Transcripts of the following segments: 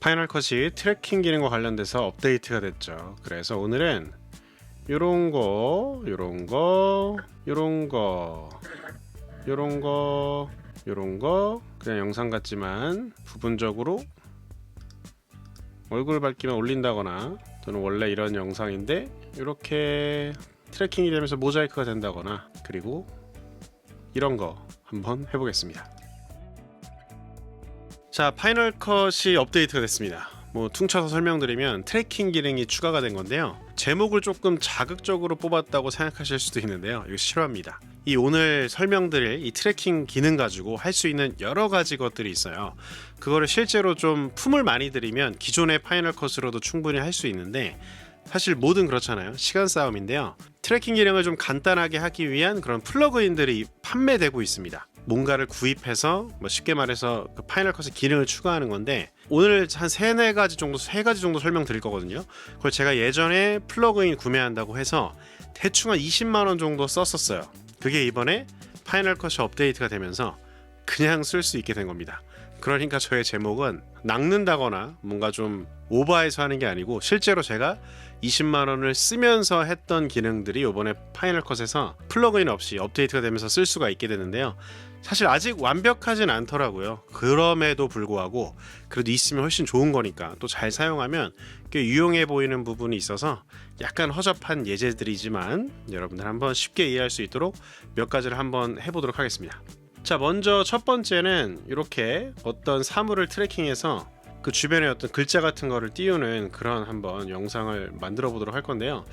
파이널 컷이 트래킹 기능과 관련돼서 업데이트가 됐죠. 그래서 오늘은 요런 거 그냥 영상 같지만 부분적으로 얼굴 밝기만 올린다거나 또는 원래 이런 영상인데 이렇게 트래킹이 되면서 모자이크가 된다거나, 그리고 이런 거 한번 해보겠습니다. 자, 파이널 컷이 업데이트가 됐습니다. 퉁쳐서 설명드리면 트래킹 기능이 추가가 된 건데요. 제목을 조금 자극적으로 뽑았다고 생각하실 수도 있는데요, 이거 싫어합니다. 이 오늘 설명드릴 이 트래킹 기능 가지고 할 수 있는 여러 가지 것들이 있어요. 그거를 실제로 좀 품을 많이 들이면 기존의 파이널 컷으로도 충분히 할 수 있는데, 사실 뭐든 그렇잖아요. 시간 싸움인데요. 트래킹 기능을 좀 간단하게 하기 위한 그런 플러그인들이 판매되고 있습니다. 뭔가를 구입해서 쉽게 말해서 그 파이널 컷의 기능을 추가하는 건데, 오늘 한 3가지 정도 설명드릴 거거든요. 그걸 제가 예전에 플러그인 구매한다고 해서 대충 한 20만원 정도 썼었어요. 그게 이번에 파이널 컷이 업데이트가 되면서 그냥 쓸 수 있게 된 겁니다. 그러니까 저의 제목은 낚는다거나 뭔가 좀 오버해서 하는 게 아니고, 실제로 제가 20만원을 쓰면서 했던 기능들이 이번에 파이널 컷에서 플러그인 없이 업데이트가 되면서 쓸 수가 있게 되는데요. 사실 아직 완벽하진 않더라고요. 그럼에도 불구하고 그래도 있으면 훨씬 좋은 거니까, 또 잘 사용하면 꽤 유용해 보이는 부분이 있어서 약간 허접한 예제들이지만 여러분들 한번 쉽게 이해할 수 있도록 몇 가지를 한번 해보도록 하겠습니다. 자, 먼저 첫 번째는 이렇게 어떤 사물을 트래킹해서 그 주변에 어떤 글자 같은 거를 띄우는 그런 한번 영상을 만들어 보도록 할 건데요.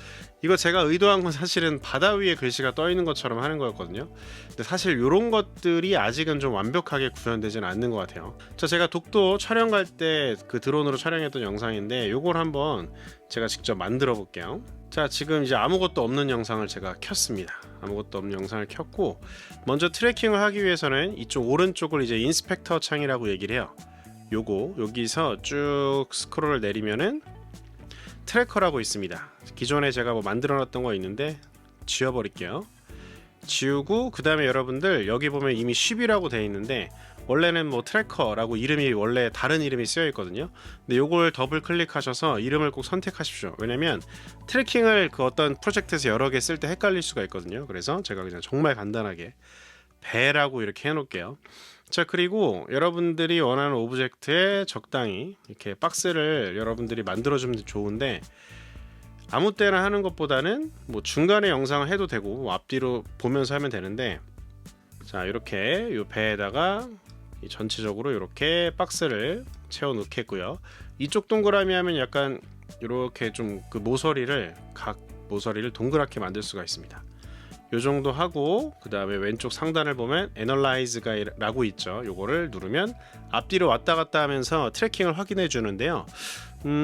이거 제가 의도한 건 사실은 바다 위에 글씨가 떠 있는 것처럼 하는 거였거든요. 근데 사실 이런 것들이 아직은 좀 완벽하게 구현되지는 않는 것 같아요. 자, 제가 독도 촬영 갈 때 그 드론으로 촬영했던 영상인데, 요걸 한번 제가 직접 만들어 볼게요. 자, 지금 이제 아무것도 없는 영상을 제가 켰습니다. 아무것도 없는 영상을 켰고, 먼저 트래킹을 하기 위해서는 이쪽 오른쪽을 이제 인스펙터 창이라고 얘기를 해요. 여기서 쭉 스크롤을 내리면은 트래커라고 있습니다. 기존에 제가 만들어 놨던 거 있는데 지워버릴게요. 지우고, 그 다음에 여러분들 여기 보면 이미 쉽이라고 되어 있는데, 원래는 트래커라고 이름이 원래 다른 이름이 쓰여 있거든요. 근데 요걸 더블 클릭하셔서 이름을 꼭 선택하십시오. 왜냐면 트래킹을 그 어떤 프로젝트에서 여러 개 쓸 때 헷갈릴 수가 있거든요. 그래서 제가 그냥 정말 간단하게 배라고 이렇게 해놓을게요. 자, 그리고 여러분들이 원하는 오브젝트에 적당히 이렇게 박스를 여러분들이 만들어주면 좋은데, 아무 때나 하는 것보다는 중간에 영상을 해도 되고 앞뒤로 보면서 하면 되는데, 자, 이렇게 이 배에다가 전체적으로 이렇게 박스를 채워 넣겠고요. 이쪽 동그라미 하면 약간 이렇게 좀 그 각 모서리를 동그랗게 만들 수가 있습니다. 요 정도 하고, 그 다음에 왼쪽 상단을 보면 Analyze라고 있죠. 요거를 누르면 앞뒤로 왔다 갔다 하면서 트래킹을 확인해 주는데요.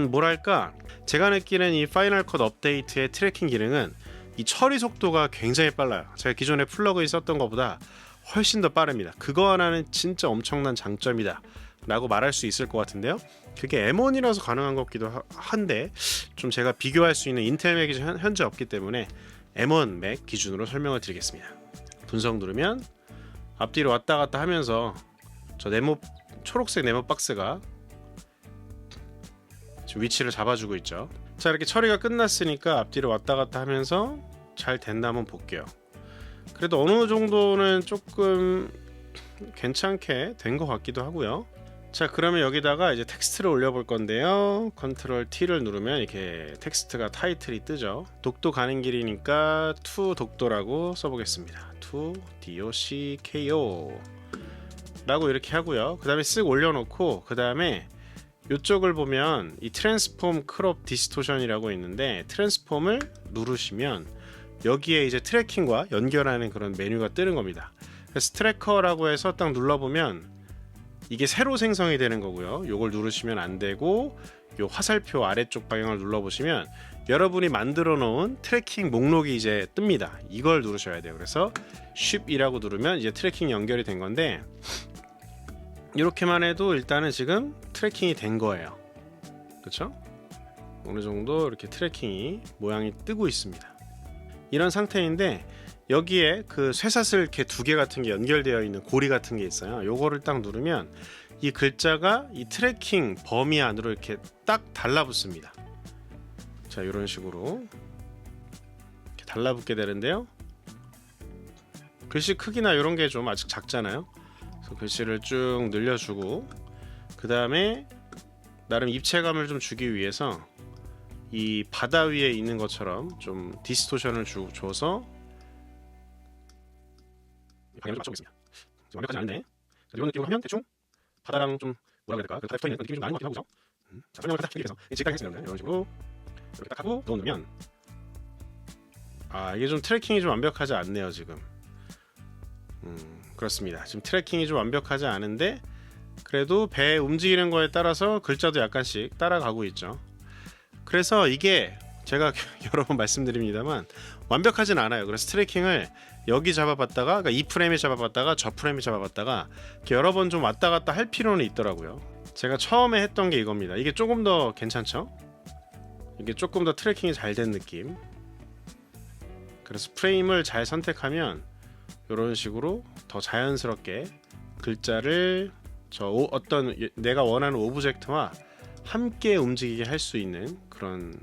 뭐랄까, 제가 느끼는 이 파이널 컷 업데이트의 트래킹 기능은 이 처리 속도가 굉장히 빨라요. 제가 기존에 플러그인 썼던 것보다 훨씬 더 빠릅니다. 그거 하나는 진짜 엄청난 장점이다 라고 말할 수 있을 것 같은데요. 그게 M1이라서 가능한 것 같기도 한데, 좀 제가 비교할 수 있는 인텔 맥이 현재 없기 때문에 M1 맥 기준으로 설명을 드리겠습니다. 분석 누르면 앞뒤로 왔다 갔다 하면서 저 초록색 네모 박스가 지금 위치를 잡아주고 있죠. 자, 이렇게 처리가 끝났으니까 앞뒤로 왔다 갔다 하면서 잘 됐나 한번 볼게요. 그래도 어느 정도는 조금 괜찮게 된 것 같기도 하고요. 자, 그러면 여기다가 이제 텍스트를 올려볼 건데요. 컨트롤 T를 누르면 이렇게 텍스트가 타이틀이 뜨죠. 독도 가는 길이니까 to 독도라고 써보겠습니다. to DOCKO 라고 이렇게 하고요. 그 다음에 쓱 올려놓고, 그 다음에 이쪽을 보면 이 트랜스폼 크롭 디스토션이라고 있는데, 트랜스폼을 누르시면 여기에 이제 트래킹과 연결하는 그런 메뉴가 뜨는 겁니다. 그래서 트래커라고 해서 딱 눌러보면 이게 새로 생성이 되는 거고요. 요걸 누르시면 안 되고, 요 화살표 아래쪽 방향을 눌러보시면 여러분이 만들어 놓은 트래킹 목록이 이제 뜹니다. 이걸 누르셔야 돼요. 그래서 쉽이라고 누르면 이제 트래킹 연결이 된 건데, 이렇게만 해도 일단은 지금 트래킹이 된 거예요. 그렇죠? 어느 정도 이렇게 트래킹이 모양이 뜨고 있습니다. 이런 상태인데, 여기에 그 쇠사슬 이렇게 2개 같은 게 연결되어 있는 고리 같은 게 있어요. 요거를 딱 누르면 이 글자가 이 트래킹 범위 안으로 이렇게 딱 달라붙습니다. 자, 이런 식으로 이렇게 달라붙게 되는데요. 글씨 크기나 이런 게 좀 아직 작잖아요. 그래서 글씨를 쭉 늘려주고, 그 다음에 나름 입체감을 좀 주기 위해서 이 바다 위에 있는 것처럼 좀 디스토션을 줘서 방향을 좀 맞춰보겠습니다. 완벽하지 않은데 이런 느낌으로 하면 대충 바다랑 좀 뭐라고 해야 될까? 그 붙어있는 느낌이 좀 나는 것 같기도 하고, 그죠? 자, 설명을 살짝 드리기 위해서 지금까지 했습니다. 이런 식으로 이렇게 딱 하고 넣어놓으면, 이게 좀 트래킹이 좀 완벽하지 않네요 지금. 그렇습니다. 지금 트래킹이 좀 완벽하지 않은데 그래도 배 움직이는 거에 따라서 글자도 약간씩 따라가고 있죠. 그래서 이게 제가 여러 번 말씀드립니다만 완벽하진 않아요. 그래서 트래킹을 여기 잡아봤다가, 그러니까 이 프레임에 잡아봤다가 저 프레임에 잡아봤다가 이렇게 여러 번 좀 왔다 갔다 할 필요는 있더라고요. 제가 처음에 했던 게 이겁니다. 이게 조금 더 괜찮죠? 이게 조금 더 트래킹이 잘 된 느낌. 그래서 프레임을 잘 선택하면 이런 식으로 더 자연스럽게 글자를 어떤 내가 원하는 오브젝트와 함께 움직이게 할 수 있는 그런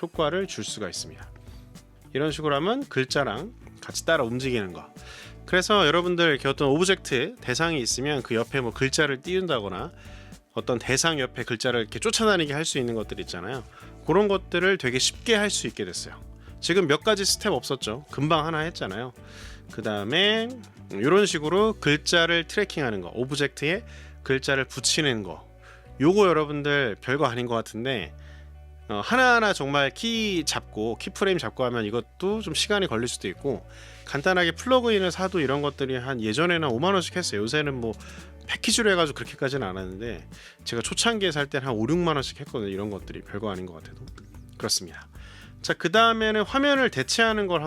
효과를 줄 수가 있습니다. 이런 식으로 하면 글자랑 같이 따라 움직이는 거. 그래서 여러분들 이렇게 어떤 오브젝트 대상이 있으면 그 옆에 뭐 글자를 띄운다거나 어떤 대상 옆에 글자를 이렇게 쫓아다니게 할 수 있는 것들 있잖아요. 그런 것들을 되게 쉽게 할 수 있게 됐어요. 지금 몇 가지 스텝 없었죠. 금방 하나 했잖아요. 그 다음에 이런 식으로 글자를 트래킹하는 거, 오브젝트에 글자를 붙이는 거, 요거 여러분들 별거 아닌 것 같은데 하나하나 정말 키 프레임 잡고 하면 이것도 좀 시간이 걸릴 수도 있고, 간단하게 플러그인을 사도 이런 것들이 한 예전에는 5만원씩 했어요. 요새는 뭐 패키지로 해가지고 그렇게까지는 안 하는데, 제가 초창기에 살 때는 한 5, 6만원씩 했거든요. 이런 것들이 별거 아닌 것 같아도. 그렇습니다. 자, 그 다음에는 화면을 대체하는 걸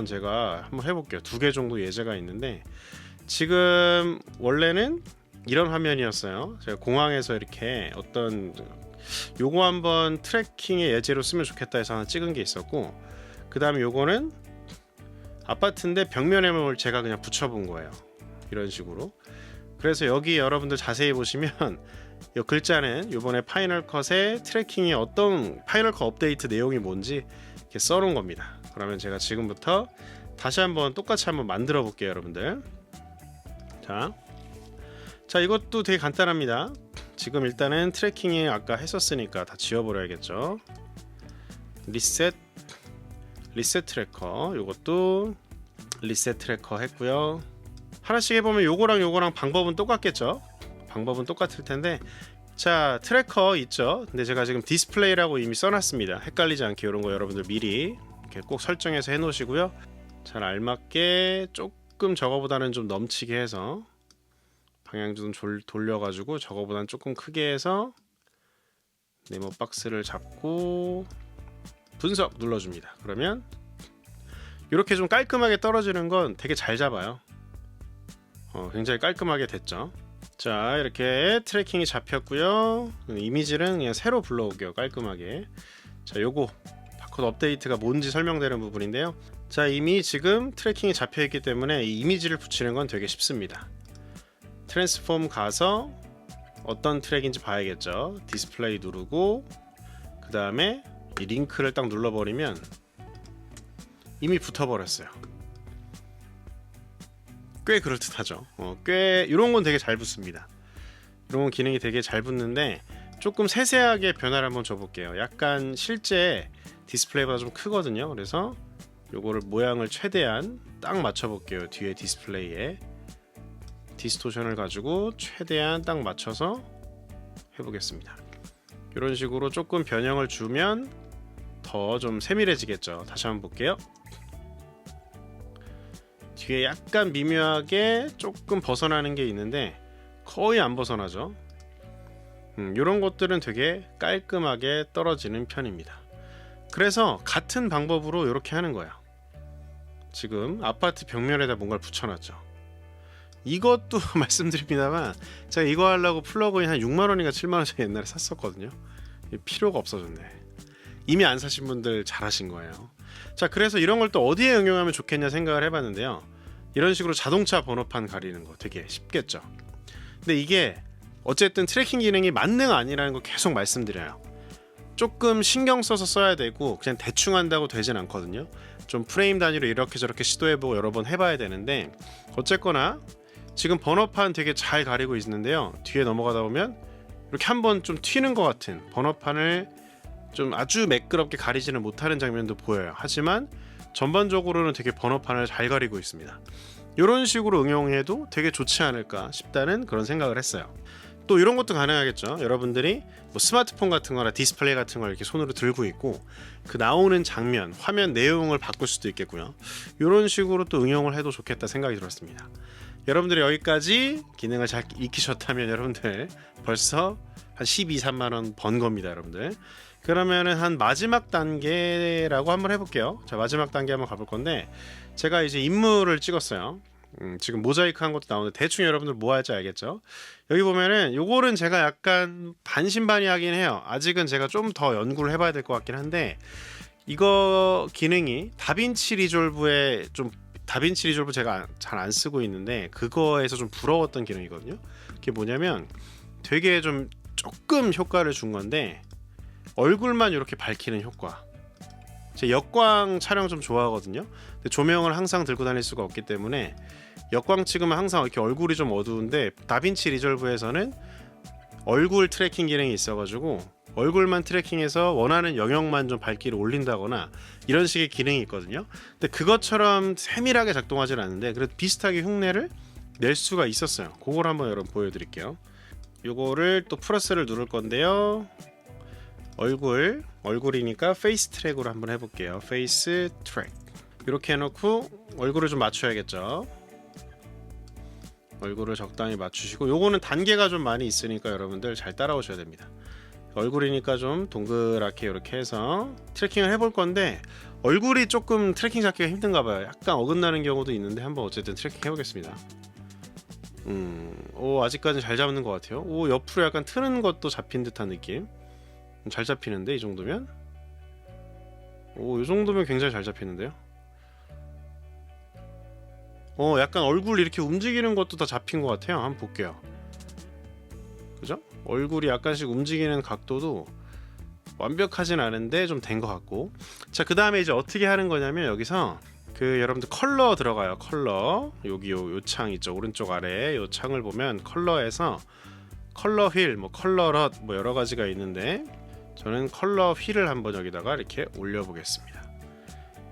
제가 한번 해볼게요. 2개 정도 예제가 있는데, 지금 원래는 이런 화면이었어요. 제가 공항에서 이렇게 요거 한번 트래킹의 예제로 쓰면 좋겠다 해서 하나 찍은 게 있었고, 그 다음에 요거는 아파트인데 벽면에 뭘 제가 그냥 붙여본 거예요. 이런 식으로. 그래서 여기 여러분들 자세히 보시면 이 글자는 요번에 파이널 컷의 트래킹이 어떤 파이널 컷 업데이트 내용이 뭔지 이렇게 써놓은 겁니다. 그러면 제가 지금부터 다시 한번 똑같이 한번 만들어 볼게요, 여러분들. 자, 이것도 되게 간단합니다. 지금 일단은 트래킹이 아까 했었으니까 다 지워버려야겠죠. 리셋 트래커, 요것도 리셋 트래커 했고요. 하나씩 해보면 요거랑 방법은 똑같겠죠. 방법은 똑같을 텐데, 자, 트래커 있죠. 근데 제가 지금 디스플레이라고 이미 써놨습니다. 헷갈리지 않게 이런 거 여러분들 미리 이렇게 꼭 설정해서 해놓으시고요. 잘 알맞게 조금 저거보다는 좀 넘치게 해서 방향 좀 돌려가지고 저거보다는 조금 크게 해서 네모 박스를 잡고 분석 눌러줍니다. 그러면 이렇게 좀 깔끔하게 떨어지는 건 되게 잘 잡아요. 굉장히 깔끔하게 됐죠. 자, 이렇게 트래킹이 잡혔고요. 이미지는 그냥 새로 불러오게요, 깔끔하게. 자, 요거 바코드 업데이트가 뭔지 설명되는 부분인데요. 자, 이미 지금 트래킹이 잡혀있기 때문에 이 이미지를 붙이는 건 되게 쉽습니다. 트랜스폼 가서 어떤 트랙인지 봐야겠죠. 디스플레이 누르고 그 다음에 이 링크를 딱 눌러버리면 이미 붙어버렸어요. 꽤 그럴듯하죠. 꽤 이런 건 되게 잘 붙습니다. 이런 건 기능이 되게 잘 붙는데, 조금 세세하게 변화를 한번 줘볼게요. 약간 실제 디스플레이보다 좀 크거든요. 그래서 요거를 모양을 최대한 딱 맞춰볼게요. 뒤에 디스플레이에 디스토션을 가지고 최대한 딱 맞춰서 해보겠습니다. 이런 식으로 조금 변형을 주면 더 좀 세밀해지겠죠. 다시 한번 볼게요. 뒤에 약간 미묘하게 조금 벗어나는 게 있는데 거의 안 벗어나죠. 이런 것들은 되게 깔끔하게 떨어지는 편입니다. 그래서 같은 방법으로 이렇게 하는 거예요. 지금 아파트 벽면에다 뭔가를 붙여놨죠. 이것도 말씀드립니다만 제가 이거 하려고 플러그인 한 6만원인가 7만원짜리 옛날에 샀었거든요. 필요가 없어졌네. 이미 안 사신 분들 잘하신 거예요. 자, 그래서 이런 걸 또 어디에 응용하면 좋겠냐 생각을 해봤는데요. 이런 식으로 자동차 번호판 가리는 거 되게 쉽겠죠. 근데 이게 어쨌든 트래킹 기능이 만능 아니라는 거 계속 말씀드려요. 조금 신경 써서 써야 되고 그냥 대충 한다고 되진 않거든요. 좀 프레임 단위로 이렇게 저렇게 시도해보고 여러 번 해봐야 되는데, 어쨌거나 지금 번호판 되게 잘 가리고 있는데요. 뒤에 넘어가다 보면 이렇게 한번 좀 튀는 것 같은, 번호판을 좀 아주 매끄럽게 가리지는 못하는 장면도 보여요. 하지만 전반적으로는 되게 번호판을 잘 가리고 있습니다. 이런 식으로 응용해도 되게 좋지 않을까 싶다는 그런 생각을 했어요. 또 이런 것도 가능하겠죠. 여러분들이 뭐 스마트폰 같은 거나 디스플레이 같은 걸 이렇게 손으로 들고 있고 그 나오는 장면, 화면 내용을 바꿀 수도 있겠고요. 이런 식으로 또 응용을 해도 좋겠다 생각이 들었습니다. 여러분들이 여기까지 기능을 잘 익히셨다면 여러분들 벌써 한 12, 3만 원 번 겁니다, 여러분들. 그러면은 한 마지막 단계라고 한번 해볼게요. 자, 마지막 단계 한번 가볼 건데, 제가 이제 인물을 찍었어요. 지금 모자이크 한 것도 나오는데 대충 여러분들 뭐 할지 알겠죠? 여기 보면은 요거는 제가 약간 반신반의하긴 해요. 아직은 제가 좀 더 연구를 해봐야 될 것 같긴 한데, 이거 기능이 다빈치 리졸브에 좀, 다빈치 리졸브 제가 잘 안 쓰고 있는데 그거에서 좀 부러웠던 기능이거든요. 그게 뭐냐면 되게 좀 조금 효과를 준 건데, 얼굴만 이렇게 밝히는 효과. 제 역광 촬영 좀 좋아하거든요. 근데 조명을 항상 들고 다닐 수가 없기 때문에 역광 찍으면 항상 이렇게 얼굴이 좀 어두운데, 다빈치 리졸브에서는 얼굴 트래킹 기능이 있어가지고 얼굴만 트래킹해서 원하는 영역만 좀 밝기를 올린다거나 이런 식의 기능이 있거든요. 근데 그것처럼 세밀하게 작동하지는 않는데 그래도 비슷하게 흉내를 낼 수가 있었어요. 그걸 한번 여러분 보여드릴게요. 요거를 또 플러스를 누를 건데요. 얼굴이니까 페이스 트랙으로 한번 해볼게요. 페이스 트랙 이렇게 해놓고 얼굴을 좀 맞춰야겠죠. 얼굴을 적당히 맞추시고, 요거는 단계가 좀 많이 있으니까 여러분들 잘 따라오셔야 됩니다. 얼굴이니까 좀 동그랗게 이렇게 해서 트래킹을 해볼 건데, 얼굴이 조금 트래킹 잡기가 힘든가 봐요. 약간 어긋나는 경우도 있는데 한번 어쨌든 트래킹 해보겠습니다. 오, 아직까지 잘 잡는 것 같아요. 오, 옆으로 약간 트는 것도 잡힌 듯한 느낌. 잘 잡히는데 이 정도면? 오, 이 정도면 굉장히 잘 잡히는데요. 약간 얼굴 이렇게 움직이는 것도 다 잡힌 것 같아요. 한번 볼게요. 그죠? 얼굴이 약간씩 움직이는 각도도 완벽하진 않은데 좀 된 것 같고. 자, 그 다음에 이제 어떻게 하는 거냐면, 여기서 그 여러분들 컬러 들어가요. 컬러, 여기 요 창 있죠, 오른쪽 아래 요 창을 보면 컬러에서 컬러 휠, 뭐 컬러 럿, 뭐 여러 가지가 있는데, 저는 컬러 휠을 한번 여기다가 이렇게 올려 보겠습니다.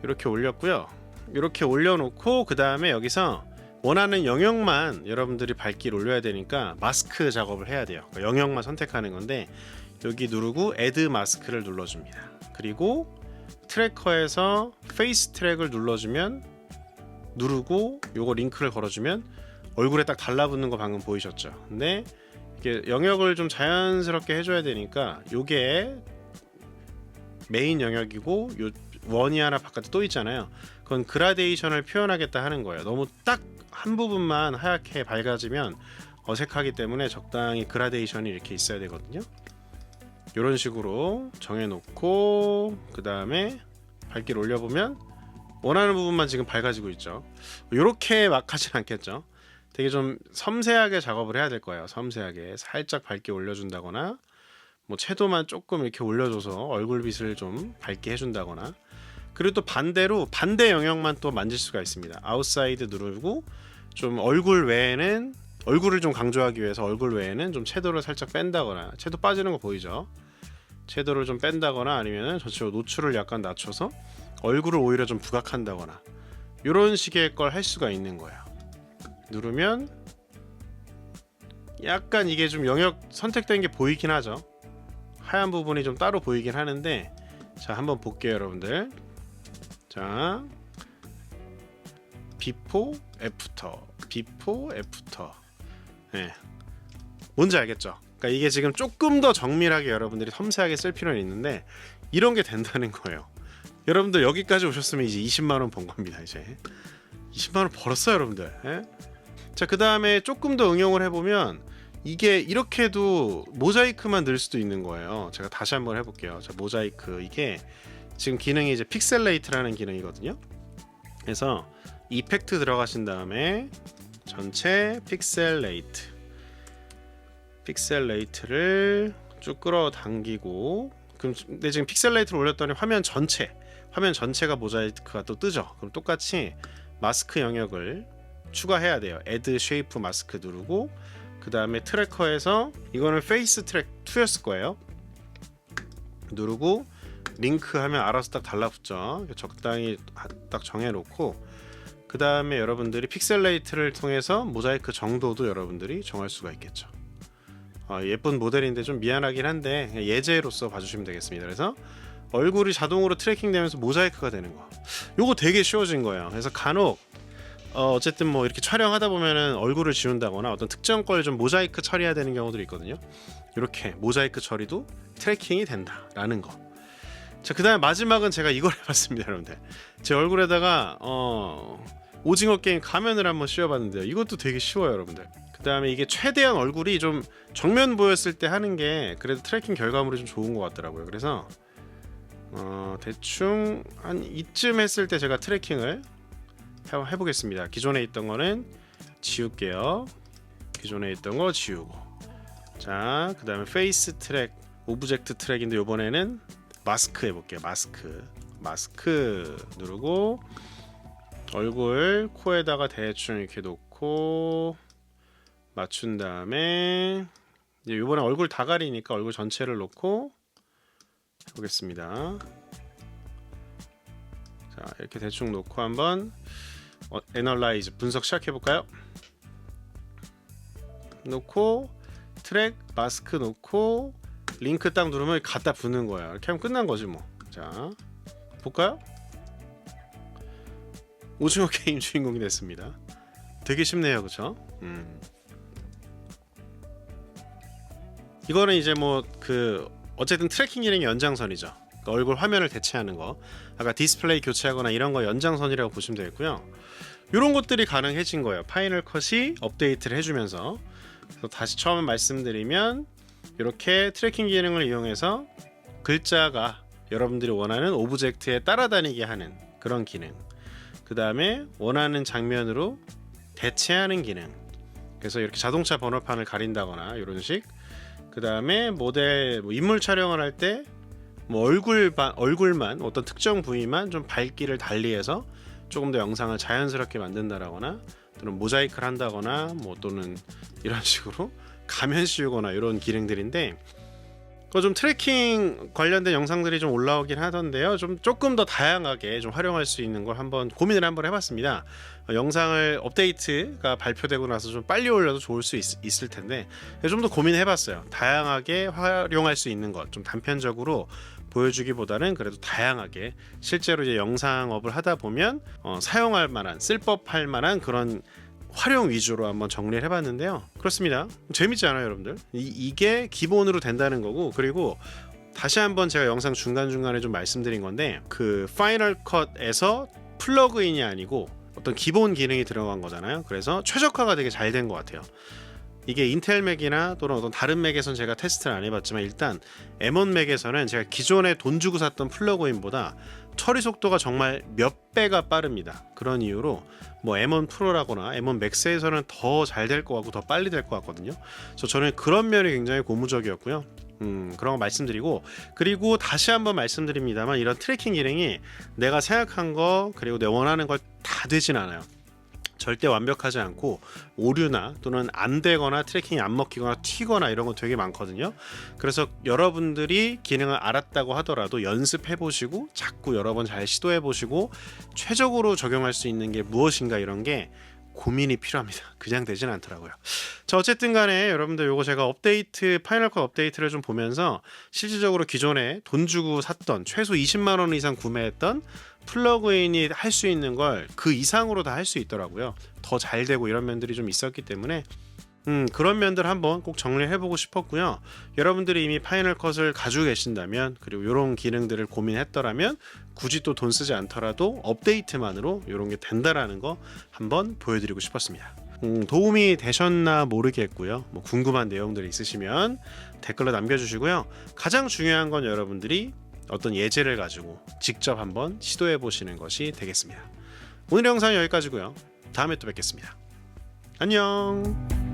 이렇게 올렸고요. 이렇게 올려놓고 그 다음에 여기서 원하는 영역만 여러분들이 밝기를 올려야 되니까 마스크 작업을 해야 돼요. 영역만 선택하는 건데, 여기 누르고 애드 마스크를 눌러줍니다. 그리고 트래커에서 페이스 트랙을 누르고 요거 링크를 걸어주면 얼굴에 딱 달라붙는 거 방금 보이셨죠? 근데 이렇게 영역을 좀 자연스럽게 해줘야 되니까 요게 메인 영역이고, 요 원이 하나 바깥에 또 있잖아요. 그건 그라데이션을 표현하겠다 하는 거예요. 너무 딱 한 부분만 하얗게 밝아지면 어색하기 때문에 적당히 그라데이션이 이렇게 있어야 되거든요. 이런 식으로 정해놓고 그 다음에 밝기를 올려보면 원하는 부분만 지금 밝아지고 있죠. 이렇게 막 하진 않겠죠. 되게 좀 섬세하게 작업을 해야 될 거예요. 섬세하게 살짝 밝게 올려준다거나, 뭐 채도만 조금 이렇게 올려줘서 얼굴빛을 좀 밝게 해준다거나, 그리고 또 반대로 반대 영역만 또 만질 수가 있습니다. 아웃사이드 누르고 좀 얼굴을 좀 강조하기 위해서 얼굴 외에는 좀 채도를 살짝 뺀다거나, 채도 빠지는 거 보이죠? 채도를 좀 뺀다거나, 아니면 전체로 노출을 약간 낮춰서 얼굴을 오히려 좀 부각한다거나, 이런 식의 걸 할 수가 있는 거예요. 누르면 약간 이게 좀 영역 선택된 게 보이긴 하죠. 하얀 부분이 좀 따로 보이긴 하는데, 자, 한번 볼게요, 여러분들. 자, 비포 애프터. 네. 뭔지 알겠죠? 그러니까 이게 지금 조금 더 정밀하게 여러분들이 섬세하게 쓸 필요는 있는데, 이런 게 된다는 거예요. 여러분들 여기까지 오셨으면 이제 20만 원 번 겁니다. 이제 20만 원 벌었어요, 여러분들. 예? 자, 그 다음에 조금 더 응용을 해보면 이게 이렇게도 모자이크만 넣을 수도 있는 거예요. 제가 다시 한번 해볼게요. 자, 모자이크, 이게 지금 기능이 이제 픽셀레이트라는 기능이거든요. 그래서 이펙트 들어가신 다음에 전체 픽셀레이트 픽셀 레이트를 쭉 끌어당기고, 근데 지금 픽셀 레이트를 올렸더니 화면 전체가 모자이크가 또 뜨죠. 그럼 똑같이 마스크 영역을 추가해야 돼요. Add Shape 마스크 누르고, 그 다음에 트래커에서 이거는 페이스 트랙 2였을 거예요. 누르고 링크 하면 알아서 딱 달라붙죠. 적당히 딱 정해놓고, 그 다음에 여러분들이 픽셀 레이트를 통해서 모자이크 정도도 여러분들이 정할 수가 있겠죠. 예쁜 모델인데 좀 미안하긴 한데 예제로서 봐주시면 되겠습니다. 그래서 얼굴이 자동으로 트래킹 되면서 모자이크가 되는 거, 요거 되게 쉬워진 거예요. 그래서 간혹 어쨌든 뭐 이렇게 촬영하다 보면은 얼굴을 지운다거나 어떤 특정 걸 좀 모자이크 처리해야 되는 경우들이 있거든요. 이렇게 모자이크 처리도 트래킹이 된다라는 거. 자, 그 다음에 마지막은 제가 이걸 해봤습니다. 여러분들, 제 얼굴에다가 오징어 게임 가면을 한번 씌워봤는데요. 이것도 되게 쉬워요, 여러분들. 그 다음에 이게 최대한 얼굴이 좀 정면 보였을 때 하는 게 그래도 트래킹 결과물이 좀 좋은 것 같더라고요. 그래서 대충 한 이쯤 했을 때 제가 트래킹을 해보겠습니다. 기존에 있던 거는 지울게요. 기존에 있던 거 지우고, 자, 그 다음에 페이스 트랙, 오브젝트 트랙인데 요번에는 마스크 해볼게요. 마스크 누르고 얼굴 코에다가 대충 이렇게 놓고 맞춘 다음에 이제 요번에 얼굴 다 가리니까 얼굴 전체를 놓고 해보겠습니다. 자, 이렇게 대충 놓고 한번 애널라이즈 분석 시작해볼까요? 놓고 트랙 마스크 놓고 링크 딱 누르면 갖다 붙는 거예요. 이렇게 하면 끝난 거지 뭐. 자, 볼까요? 오징어 게임 주인공이 됐습니다. 되게 쉽네요, 그쵸? 이거는 이제 뭐 어쨌든 트래킹 기능의 연장선이죠. 그러니까 얼굴 화면을 대체하는 거, 아까 디스플레이 교체하거나 이런 거 연장선이라고 보시면 되겠고요. 이런 것들이 가능해진 거예요. 파이널 컷이 업데이트를 해주면서. 그래서 다시 처음 말씀드리면, 이렇게 트래킹 기능을 이용해서 글자가 여러분들이 원하는 오브젝트에 따라다니게 하는 그런 기능, 그 다음에 원하는 장면으로 대체하는 기능, 그래서 이렇게 자동차 번호판을 가린다거나 이런 식, 그 다음에 모델 인물 촬영을 할 때 뭐 얼굴만 어떤 특정 부위만 좀 밝기를 달리해서 조금 더 영상을 자연스럽게 만든다거나, 또는 모자이크를 한다거나, 뭐 또는 이런 식으로 가면 씌우거나 이런 기능들인데, 좀 트래킹 관련된 영상들이 좀 올라오긴 하던데요. 조금 더 다양하게 좀 활용할 수 있는 걸 한번 고민을 한번 해봤습니다. 영상을 업데이트가 발표되고 나서 좀 빨리 올려도 좋을 수 있을 텐데, 좀 더 고민해봤어요. 다양하게 활용할 수 있는 것, 좀 단편적으로 보여주기보다는 그래도 다양하게 실제로 이제 영상업을 하다 보면 사용할 만한, 쓸법할 만한 그런 활용 위주로 한번 정리를 해봤는데요. 그렇습니다. 재밌지 않아요, 여러분들? 이게 기본으로 된다는 거고, 그리고 다시 한번 제가 영상 중간중간에 좀 말씀드린 건데, 그 파이널 컷에서 플러그인이 아니고 어떤 기본 기능이 들어간 거잖아요. 그래서 최적화가 되게 잘 된 것 같아요. 이게 인텔 맥이나 또는 어떤 다른 맥에선 제가 테스트를 안 해봤지만, 일단 M1 맥에서는 제가 기존에 돈 주고 샀던 플러그인보다 처리 속도가 정말 몇 배가 빠릅니다. 그런 이유로 뭐 M1 프로라거나 M1 맥스에서는 더 잘 될 것 같고 더 빨리 될 것 같거든요. 그래서 저는 그런 면이 굉장히 고무적이었고요. 그런 거 말씀드리고, 그리고 다시 한번 말씀드립니다만, 이런 트래킹 기능이 내가 생각한 거 그리고 내 원하는 걸 다 되진 않아요. 절대 완벽하지 않고 오류나 또는 안 되거나 트래킹이 안 먹히거나 튀거나 이런 거 되게 많거든요. 그래서 여러분들이 기능을 알았다고 하더라도 연습해 보시고 자꾸 여러 번 잘 시도해 보시고 최적으로 적용할 수 있는 게 무엇인가, 이런 게 고민이 필요합니다. 그냥 되진 않더라고요. 자, 어쨌든 간에 여러분들 요거 제가 업데이트, 파이널 컷 업데이트를 좀 보면서 실질적으로 기존에 돈 주고 샀던, 최소 20만 원 이상 구매했던 플러그인이 할 수 있는 걸 그 이상으로 다 할 수 있더라고요. 더 잘 되고 이런 면들이 좀 있었기 때문에 그런 면들 한번 꼭 정리를 해보고 싶었고요. 여러분들이 이미 파이널 컷을 가지고 계신다면, 그리고 이런 기능들을 고민했더라면 굳이 또 돈 쓰지 않더라도 업데이트만으로 이런 게 된다라는 거 한번 보여드리고 싶었습니다. 도움이 되셨나 모르겠고요. 뭐 궁금한 내용들이 있으시면 댓글로 남겨주시고요. 가장 중요한 건 여러분들이 어떤 예제를 가지고 직접 한번 시도해 보시는 것이 되겠습니다. 오늘 영상은 여기까지고요. 다음에 또 뵙겠습니다. 안녕.